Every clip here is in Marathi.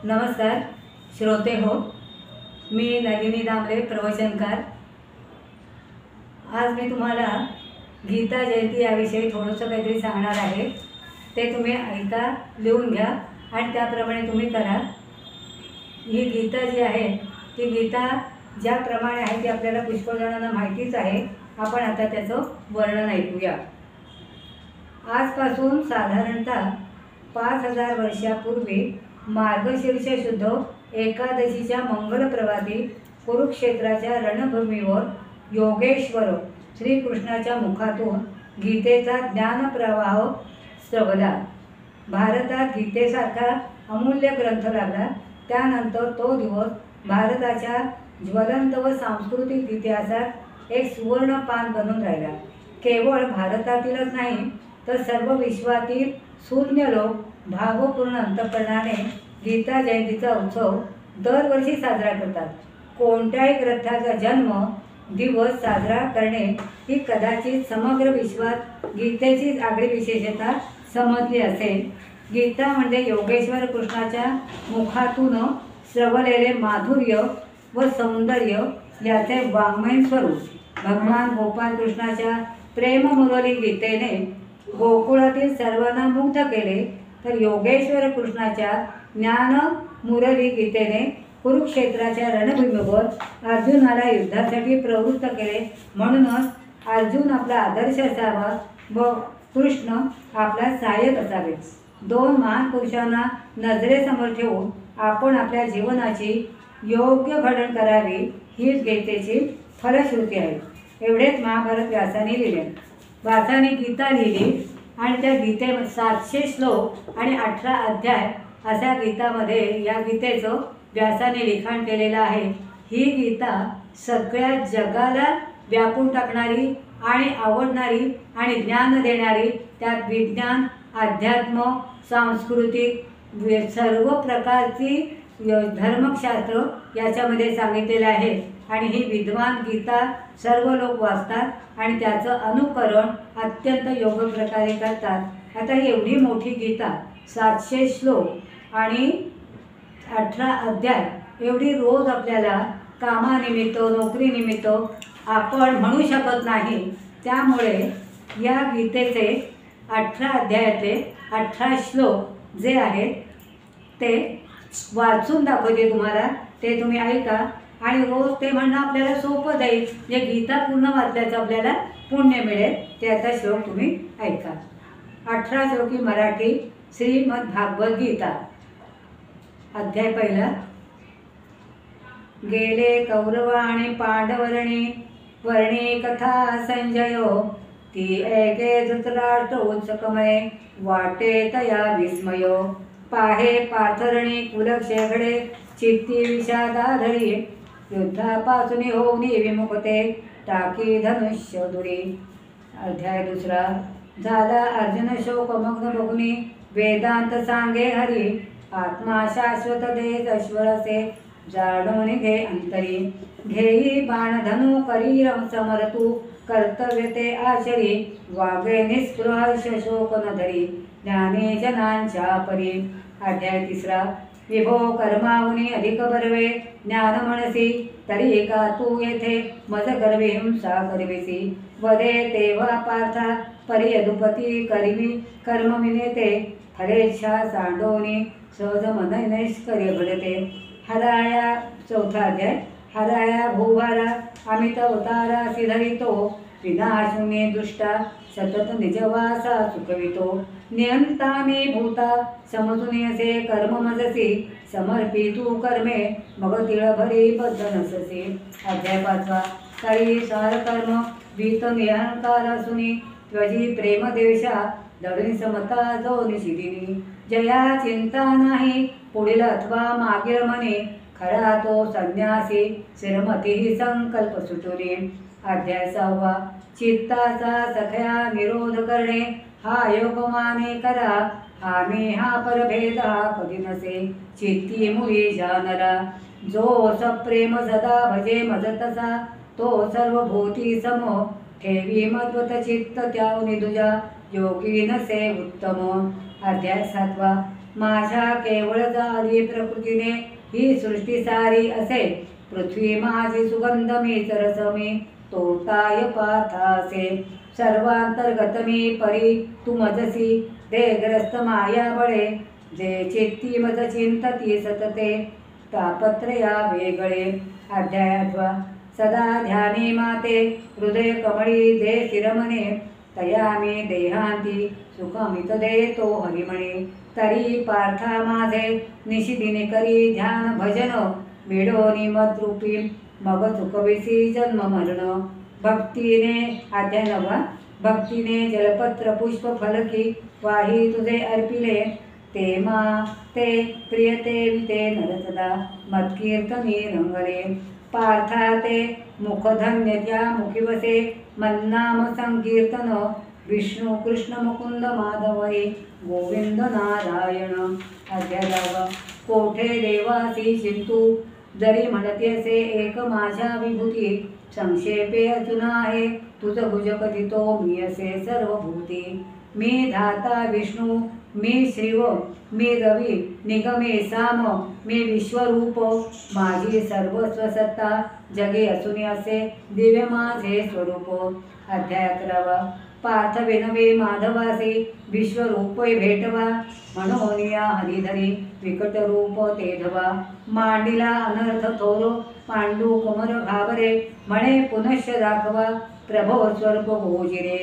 नमस्कार श्रोते हो, मी नलिनी दामले प्रवचनकार। आज मी तुम्हाला गीता जयंती याविषयी थोडंसं काहीतरी सांगणार आहे। ते तुम्ही ऐका, लिहून घ्या आणि त्याप्रमाणे तुम्ही करा। ही गीता जी आहे ती गीता ज्याप्रमाणे आहे ती आपल्याला पुष्कळ जणांना माहितीच आहे। आपण आता त्याचं वर्णन ऐकूया। आजपासून साधारणतः 5000 वर्षापूर्वी मार्गशीर्ष शुद्ध एकादशीच्या मंगल प्रभाती कुरुक्षेत्राच्या रणभूमीवर योगेश्वर श्रीकृष्णाच्या मुखातून गीतेचा ज्ञानप्रवाह स्रवला। भारतात गीतेसारखा अमूल्य ग्रंथ लागला। त्यानंतर तो दिवस भारताच्या ज्वलंत व सांस्कृतिक इतिहासात एक सुवर्णपान बनून राहिला। केवळ भारतातीलच नाही तर सर्व विश्वातील शून्य लोक भावपूर्ण अंतःकरणाने गीता जयंतीचा उत्सव दरवर्षी साजरा करतात। कोणत्याही ग्रंथाचा जन्म दिवस साजरा करणे ही कदाचित समग्र विश्वात गीतेचीच आगळी विशेषता समजली असेल। गीता म्हणजे योगेश्वर कृष्णाच्या मुखातून स्रवलेले माधुर्य व सौंदर्य याचे वाङ्मय स्वरूप। भगवान गोपाल कृष्णाच्या प्रेममुरली गीतेने गोकुळातील सर्वांना मुग्ध केले, तर योगेश्वर कृष्णाच्या ज्ञान मुरली गीतेने कुरुक्षेत्राच्या रणभूमीवर अर्जुनाला युद्धासाठी प्रवृत्त केले। म्हणूनच अर्जुन आपला आदर्श असावा व कृष्ण आपला सहाय्यक असावे। दोन महान पुरुषांना नजरेसमोर ठेवून आपण आपल्या जीवनाची योग्य घडण करावी, हीच गीतेची फलश्रुती आहे। एवढेच महाभारत व्यासाने लिहिले। व्यासाने गीता लिहिली आणि त्या गीतेमध्ये 700 श्लोक आणि 18 अध्याय अशा गीतामध्ये या गीतेचं व्यासाने लिखाण केलेलं आहे। ही गीता सगळ्या जगाला व्यापून टाकणारी आणि आवडणारी आणि ज्ञान देणारी, त्यात विज्ञान, अध्यात्म, सांस्कृतिक सर्व प्रकारची धर्मशास्त्र याच्यामध्ये सांगितलेलं आहे। आणि ही विद्वान गीता सर्व लोक वाचतात आणि त्याचं अनुकरण अत्यंत योग्य प्रकारे करतात। आता ही एवढी मोठी गीता 700 श्लोक आणि 18 अध्याय एवढी रोज आपल्याला कामानिमित्त नोकरीनिमित्त आपण म्हणू शकत नाही। त्यामुळे या गीतेचे 18 अध्यायातले 18 श्लोक जे आहेत ते वाचून दाखवते तुम्हाला। ते तुम्ही ऐका आणि रोज ते म्हणणं आपल्याला सोपं जाईल। जे गीता पूर्ण वाचल्याचं आपल्याला पुण्य मिळेल। ते आता श्लोक तुम्ही ऐका। 18 श्लोकी मराठी श्रीमद भागवत गीता। अध्याय पहिला। गेले कौरव आणि पांडवरणी वर्णी कथा संजयो, ती ऐके धृतराष्ट्र उत्सुकमय वाटे तया विस्मयो। पाहे पाथरणी कुलक्षे घडे चित्ती विषादाधरी, युद्धापासून होऊन विमुखते टाकी धनुष्य दुरी। अध्याय दुसरा। झाला अर्जुन शोकमग्न बघुनी वेदांत सांगे हरी, आत्मा शाश्वत देश अश्वरसे जाणून घे अंतरी। घेई बाण धनु करी समरतू कर्तव्य ते आचरी, वागे निस्पृह शोक न धरी ज्ञानी जनांच्या परी। अध्याय तिसरा। विभो कर्माहुनी अधिक बर्वे ज्ञान म्हणसी, तरी का तू येथे मज गर्वे हिंसा करविसी। वदे तेव्हा पार्था परी यदुपती करिवी कर्म विनेते, फलेच्छा सांडोनी सहज मन नैष्कर्य घडते। हराया चौथा अध्याय। हराया भूभारा अमित अवतारा सिधरितो, विनाशून्य दुष्टा सतत निजवासा सुखवितो। नियंता मी भूता समजून असे कर्म मजसी, समर्पी तू कर्मे मग तिळभरी बद्ध नससी। अध्याय पाचवा। तरी सार कर्म वीत निअहंकार असुनी, त्वजी प्रेम देशा दळून समता जो निशिदिनी। जया चिंता नाही पुढील अथवा मागील मनी, खरा तो संन्यासी शिरमती संकल्प सुटुनी। अध्याय सहावा। चित्ताचा सख्या निरोध करणे हा योग माने करा, हा मी हा परभेद हा कधी नसे चित्ती मुळी जानरा। जो सप्रेम सदा भजे मज तसा, तो सर्व भूती सम ठेवी मद्वत चित्त त्याहुनी दुजा, योगी नसे उत्तम। अध्याय सातवा। माझ्या केवळ झाली प्रकृतीने ही सृष्टी सारी असे. पृथ्वी माझी सुगंध मी तरस मी तोताय पार्थासे. सर्वांतर्गत मी परी तू मजसी देहग्रस्त माया बळे. जे चित्ती मज चिंतती सतते तापत्रया वेगळे. अध्याय 8. सदा ध्यानी माते हृदय कमळी जे शिरमणे. तया मी देहांती सुखमित देतो हरिमणे. तरी पार्था माझे निशिदिनी करी ध्यान भजन. मिळोनी मद्रूपी मग चुकविसी जन्म मरण. भक्तीने अध्याय 9. भक्तीने जलपत्र पुष्प फलकी वाही तुझे अर्पिले. ते प्रियते विते नरसदा मत्कीर्तनी रंगले. पार्था ते मुखधन्य त्या मुखी बसे मन्नाम संकीर्तन. विष्णू कृष्ण मुकुंद माधवई गोविंद नारायण. अध्याय 10. कोठे देवासी चिंतू जरी म्हणते असे एक माझ्या विभूती. संक्षेपे अजून आहे तुझ भुज कथितो मी असे सर्वभूती. मी धाता विष्णू मी श्रीव मी रवी निगमे साम मी विश्वरूप. माझी सर्वस्व सत्ता जगे असून असे दिव्य माझे स्वरूप. अध्याय 11. पार्थ विनवे माधवासी विश्वरूप भेटवा. म्हणून या हरिधरी विकट रूप ते धवा. मांडिला अनर्थ थोरो पांडू कुमर घाबरे. म्हणे पुनश्च दाखवा प्रभो स्वरूप गोजिरे.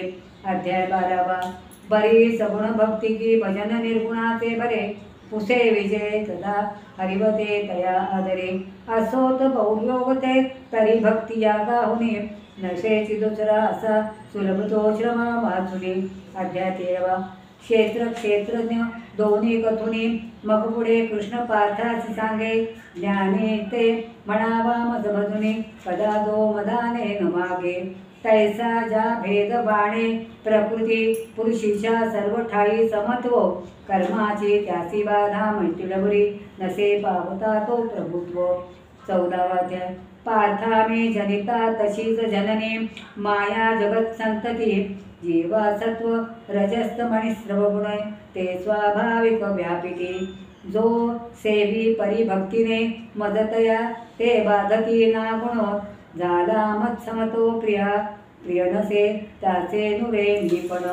अध्याय 12. बरी सगुण भक्ती की भजन निर्गुणाचे बरे. पुसे विजय तदा हरिवते तया आदरे. असोत बहुयोगते तरी भक्ती या गाहुनी. नशेची दुसरा असा सुलभ तो श्रम वाचुनी. अध्याय 13. क्षेत्र क्षेत्रज्ञ दोन्ही कथुनी. मग पुढे कृष्ण पार्थासी सांगे ज्ञाने ते म्हणावा मज भजुनी. कदा दो मदाने न मागे. तैसा जा भेद बाणे प्रकृती पुरुषीच्या सर्व ठाई समत्व. कर्माची त्यासी बाधा मैत्रिडबरी नसे पावता तो प्रभुत्व. 14. अध्याय. पार्था मी जनिता तशीच जननी माया जगत संतती. जीवा सत्व रजस्तमणी श्रवगुण ते स्वाभाविक व्यापिती. जो सेवी परिभक्तीने मदतया ते बाधती नागुण. झाला मत्समतो प्रिया प्रिय नसे त्याचे नुरे निपण.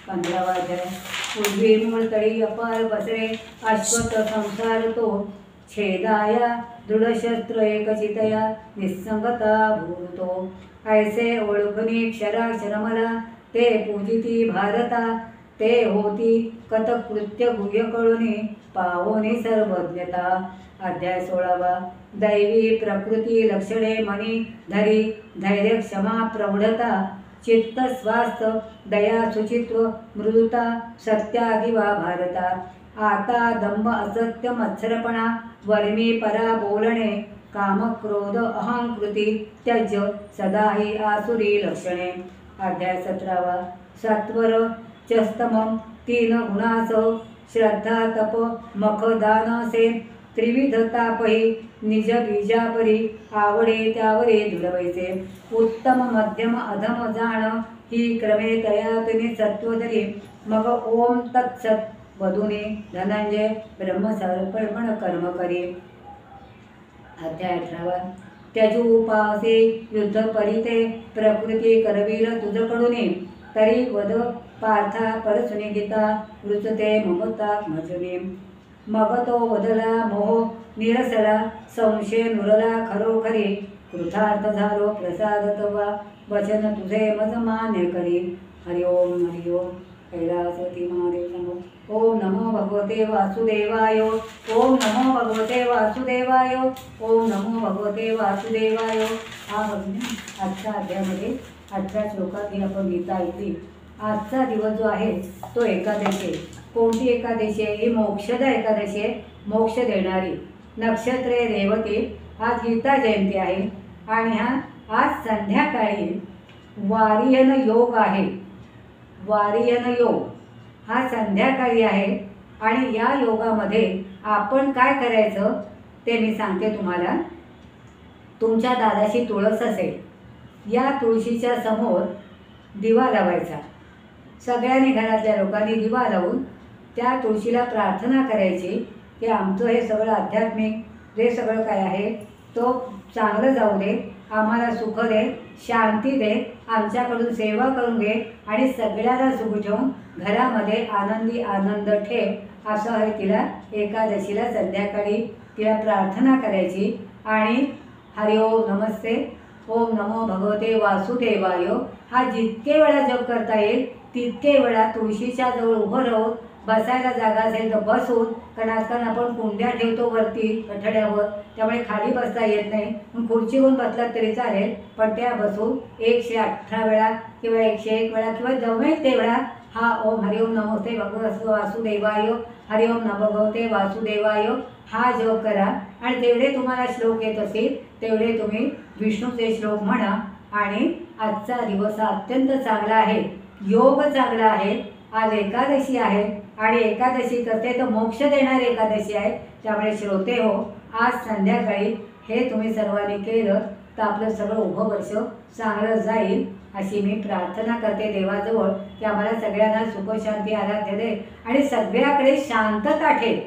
15. अध्याय. पूर्वी मूळतळी अपार पसरे अश्वत संसार तो. छेदाया दृढशस्त्र एकचितया निस्संगता भूतो. ऐसे ओळखुनी क्षराक्षर मला ते पूजिती भारता. ते होती कथकृत्य गुह्य कळुनी पावोनी सर्वज्ञता. अध्याय 16. दैवी प्रकृती लक्षणे मनी धरी धैर्य क्षमा प्रौढता. चित्त स्वास्थ्य दया शुचित्व मृदुता सत्यादिवा भारता. आता दंभ असत्य मत्सरपणा वर्मी परा बोलणे. काम क्रोध अहंकृती त्यज सदाही आसुरी लक्षणे. अध्याय 17. सत्वर चस्तम 3 गुणासह श्रद्धा तप मख दान से. त्रिविध तापही निज बीजापरी आवडे त्यावरे धुलवैसे. उत्तम मध्यम अधम जाण ही क्रमे तया तुम्ही सत्वधरी. मग ओम तत्सत वधुनी धनंजय ब्रह्मसर्पण कर्म करी. अध्याय 18. त्यजू उपासे युद्ध परिते प्रकृती करवीर तुझकडूनी. तरी वध पार्था परसुनी गीता रुचते ममता मजुनी. मग तो वदला मोह निरसला संशय नुरला खरोखरी. कृतार्थ झालो प्रसाद तवा वचन तुझे मज मान्य करी. हरि ओम हरि ओम. कैलासपती महादेव नमो. ओम नमो भगवते वासुदेवाय. ओम नमो भगवते वासुदेवाय. ओम नमो भगवते वासुदेवाय. हा बघणे आजच्या अध्यायामध्ये 18 श्लोकात ही आपण गीता ऐकली. आजचा दिवस जो आहे तो एकादशी आहे. कोणती एकादशी आहे? ही मोक्षदा एकादशी आहे. मोक्ष देणारी. नक्षत्रे रेवती. आज गीता जयंती आहे आणि आज संध्याकाळी वारियन योग आहे. वारियन योग हा संध्याकाळी आहे आणि या योगामध्ये आपण काय करायचं ते मी सांगते तुम्हाला. तुमच्या दाराशी तुळस असेल, या तुळशीच्या समोर दिवा लावायचा. सगळ्यांनी घरातल्या लोकांनी दिवा लावून त्या तुळशीला प्रार्थना करायची की आमचं हे सगळं आध्यात्मिक जे सगळं काय आहे तो चांगलं जाऊ दे, आम्हाला सुख दे, शांती दे, आमच्याकडून सेवा करून घे आणि सगळ्यांना सुख ठेवून घरामध्ये आनंदी आनंद ठेव, असं आहे तिला एकादशीला संध्याकाळी तिला प्रार्थना करायची। आणि हरि ओम नमस्ते ओम नमो भगवते वासुदेवाय हा जितके वेळा जप करता येईल तितके वेळा तुळशीच्या जवळ उभं राहून, बसायला जागा असेल तर बसून, कारण आजकाल आपण कुंड्या ठेवतो वरती कठड्यावर, त्यामुळे खाली बसता येत नाही, मग खुर्चीवर बसलात तरी चालेल, पण त्या बसून 118 वेळा किंवा 101 वेळा किंवा जमेल तेवढा हा ओम हरि ओम नमोस्ते भगवते वासुदेवाय, हरि ओम नमो भगवते वासुदेवाय हा जप करा। आणि तेवढे तुम्हाला श्लोक येत असतील तेवढे तुम्ही विष्णूचे श्लोक म्हणा। आणि आजचा दिवस हा अत्यंत चांगला आहे, योग चांगला आहे, आज एकादशी आहे आणि एकादशी करते तर मोक्ष देणारी एकादशी आहे, त्यामुळे श्रोते हो आज संध्याकाळी हे तुम्ही सर्वांनी केलं तर आपलं सगळं उभं वर्ष चांगलं जाईल अशी मी प्रार्थना करते देवाजवळ की आम्हाला सगळ्यांना सुख शांती आराध्य दे आणि सगळ्याकडे शांतता ठेव,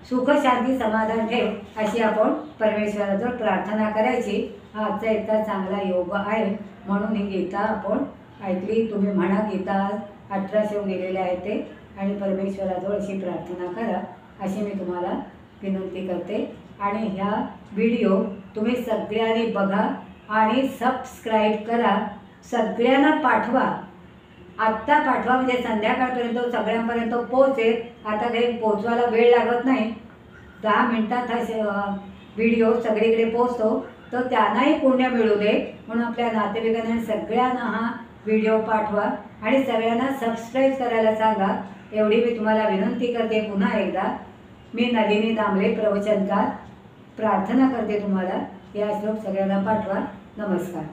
सुख शांती समाधान ठेव अशी आपण परमेश्वराजवळ प्रार्थना करायची। हा आजचा इतका चांगला योग आहे म्हणून ही गीता आपण ऐकली, तुम्ही म्हणा गीता 18 श्लोक दिलेले आहेत ते, आणि परमेश्वराजवळ अशी प्रार्थना करा अशी मी तुम्हाला विनंती करते। आणि ह्या व्हिडिओ तुम्ही सगळ्यांनी बघा आणि सबस्क्राईब करा, सगळ्यांना पाठवा, आत्ता पाठवा म्हणजे संध्याकाळपर्यंत सगळ्यांपर्यंत पोहोचेल। आता काही पोचवायला वेळ लागत नाही, 10 मिनिटात हा व्हिडिओ सगळीकडे पोचतो, तर त्यांनाही पुण्य मिळू दे म्हणून आपल्या नातेवाईकांना सगळ्यांना हा व्हिडिओ पाठवा आणि सगळ्यांना सबस्क्राईब करायला सांगा, एवढी मी तुम्हाला विनंती करते। पुन्हा एकदा मी नलिनी दामले प्रवचनकार प्रार्थना करते तुम्हाला, या श्लोक सगळ्यांना पाठवा। नमस्कार।